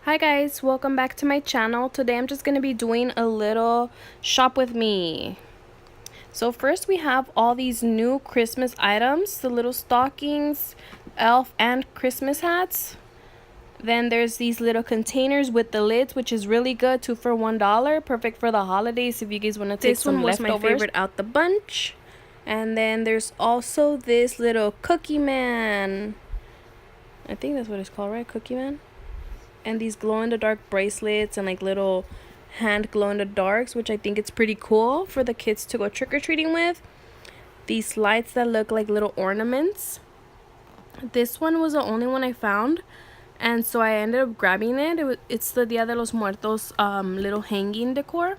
Hi guys, welcome back to my channel. Today I'm just going to be doing a little shop with me. So first we have all these new Christmas items, the little stockings, elf and Christmas hats. Then there's these little containers with the lids, which is really good, 2 for $1, perfect for the holidays if you guys want to take some leftovers. This one was my favorite out the bunch. And then there's also this little Cookie Man. I think that's what it's called, right? Cookie Man. And these glow-in-the-dark bracelets and like little hand glow-in-the-darks, which I think it's pretty cool for the kids to go trick-or-treating with. These lights that look like little ornaments. This one was the only one I found, and so I ended up grabbing it. It's the Dia de los Muertos little hanging decor.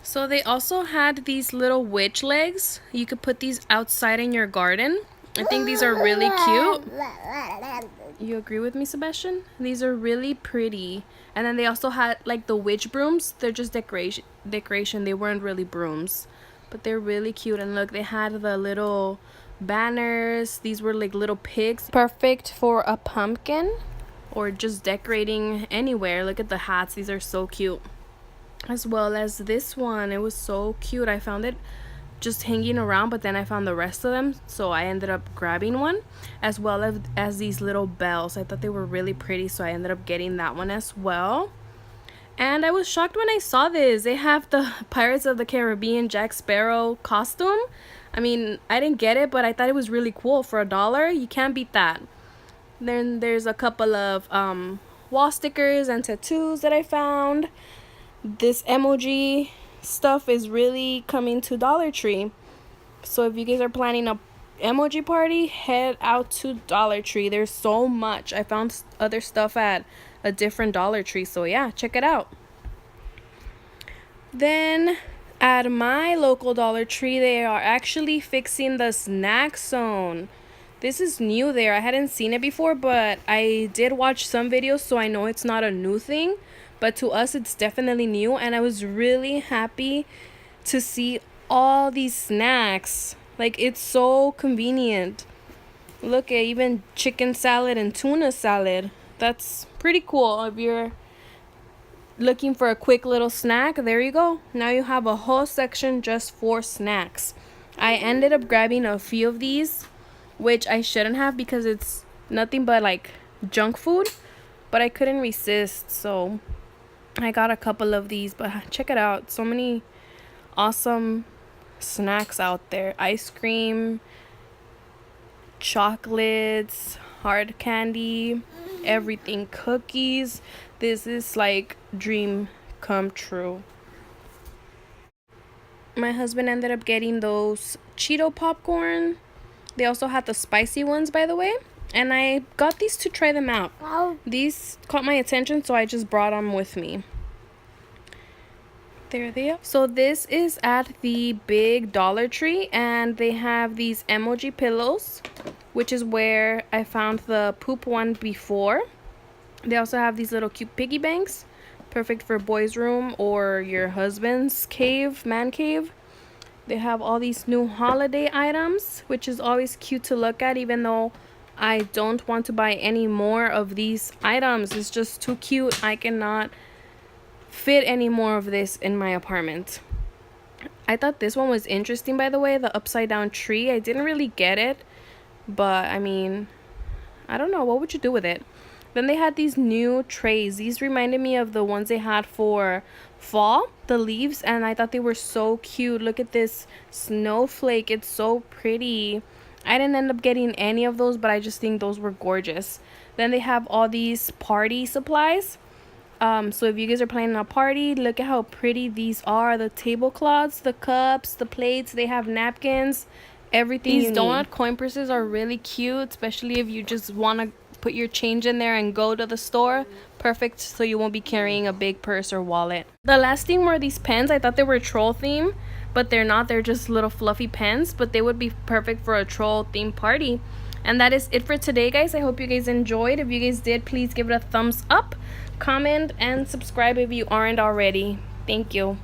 So they also had these little witch legs. You could put these outside in your garden. I think these are really cute. You agree with me, Sebastian? These are really pretty. And then they also had like the witch brooms. They're just decoration. They weren't really brooms, but they're really cute. And look, they had the little banners. These were like little pigs, perfect for a pumpkin or just decorating anywhere. Look at the hats. These are so cute. As well as this one, it was so cute. I found it just hanging around, but then I found the rest of them, so I ended up grabbing one, as well as these little bells. I thought they were really pretty, so I ended up getting that one as well. And I was shocked when I saw this. They have the Pirates of the Caribbean Jack Sparrow costume. I mean, I didn't get it, but I thought it was really cool. For $1, you can't beat that. Then there's a couple of wall stickers and tattoos that I found. This emoji stuff is really coming to Dollar Tree, so if you guys are planning a emoji party, head out to Dollar Tree. There's so much. I found other stuff at a different Dollar Tree, so yeah, check it out. Then at my local Dollar Tree, they are actually fixing the snack zone. This is new there. I hadn't seen it before, but I did watch some videos, so I know it's not a new thing. But to us, it's definitely new, and I was really happy to see all these snacks. Like, it's so convenient. Look at even chicken salad and tuna salad. That's pretty cool. If you're looking for a quick little snack, there you go. Now you have a whole section just for snacks. I ended up grabbing a few of these, which I shouldn't have because it's nothing but like junk food, but I couldn't resist, so I got a couple of these. But check it out, so many awesome snacks out there. Ice cream, chocolates, hard candy, everything, cookies. This is like dream come true. My husband ended up getting those Cheeto popcorn. They also had the spicy ones, by the way. And I got these to try them out. These caught my attention, so I just brought them with me. There they are. So this is at the big Dollar Tree, and they have these emoji pillows, which is where I found the poop one before. They also have these little cute piggy banks, perfect for boys' room or your husband's cave, man cave. They have all these new holiday items, which is always cute to look at, even though I don't want to buy any more of these items. It's just too cute. I cannot fit any more of this in my apartment. I thought this one was interesting, by the way, the upside down tree. I didn't really get it, but I mean, I don't know, what would you do with it? Then they had these new trays. These reminded me of the ones they had for fall, the leaves, and I thought they were so cute. Look at this snowflake. It's so pretty. I didn't end up getting any of those, but I just think those were gorgeous. Then they have all these party supplies. So if you guys are planning a party, look at how pretty these are. The tablecloths, the cups, the plates. They have napkins, everything. These donut coin purses are really cute, especially if you just want to put your change in there and go to the store. Perfect, so you won't be carrying a big purse or wallet. The last thing were these pens. I thought they were troll theme, but they're not. They're just little fluffy pens, but they would be perfect for a troll theme party. And that is it for today, guys. I hope you guys enjoyed. If you guys did, please give it a thumbs up, comment, and subscribe if you aren't already. Thank you.